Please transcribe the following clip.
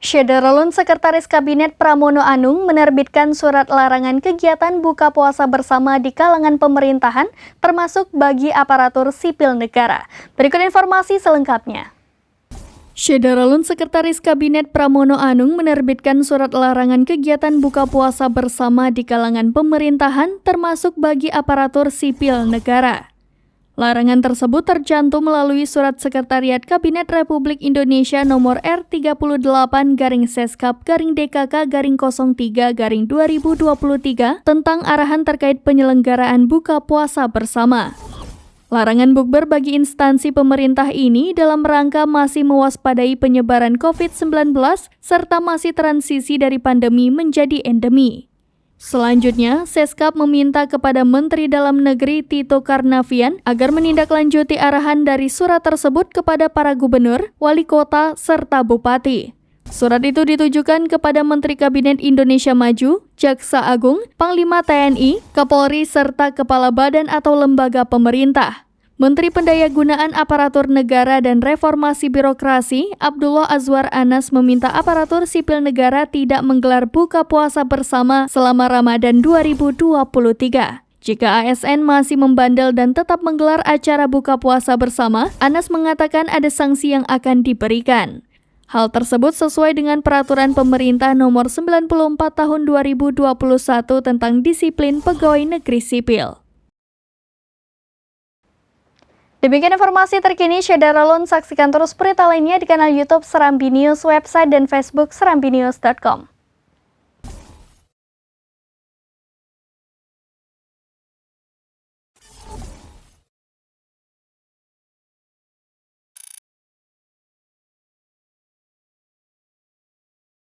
Syederalun Sekretaris Kabinet Pramono Anung menerbitkan surat larangan kegiatan buka puasa bersama di kalangan pemerintahan, termasuk bagi aparatur sipil negara. Berikut informasi selengkapnya. Syederalun Sekretaris Kabinet Pramono Anung menerbitkan surat larangan kegiatan buka puasa bersama di kalangan pemerintahan, termasuk bagi aparatur sipil negara. Larangan tersebut tercantum melalui Surat Sekretariat Kabinet Republik Indonesia nomor R38-Seskap-DKK-03-2023 tentang arahan terkait penyelenggaraan buka puasa bersama. Larangan bukber bagi instansi pemerintah ini dalam rangka masih mewaspadai penyebaran COVID-19 serta masih transisi dari pandemi menjadi endemi. Selanjutnya, Seskap meminta kepada Menteri Dalam Negeri Tito Karnavian agar menindaklanjuti arahan dari surat tersebut kepada para gubernur, wali kota, serta bupati. Surat itu ditujukan kepada Menteri Kabinet Indonesia Maju, Jaksa Agung, Panglima TNI, Kapolri, serta Kepala Badan atau Lembaga Pemerintah. Menteri Pendayagunaan Aparatur Negara dan Reformasi Birokrasi, Abdullah Azwar Anas meminta aparatur sipil negara tidak menggelar buka puasa bersama selama Ramadan 2023. Jika ASN masih membandel dan tetap menggelar acara buka puasa bersama, Anas mengatakan ada sanksi yang akan diberikan. Hal tersebut sesuai dengan Peraturan Pemerintah Nomor 94 Tahun 2021 tentang Disiplin Pegawai Negeri Sipil. Demikian informasi terkini Syederalun, saksikan terus berita lainnya di kanal YouTube Serambi News, website dan Facebook serambinews.com.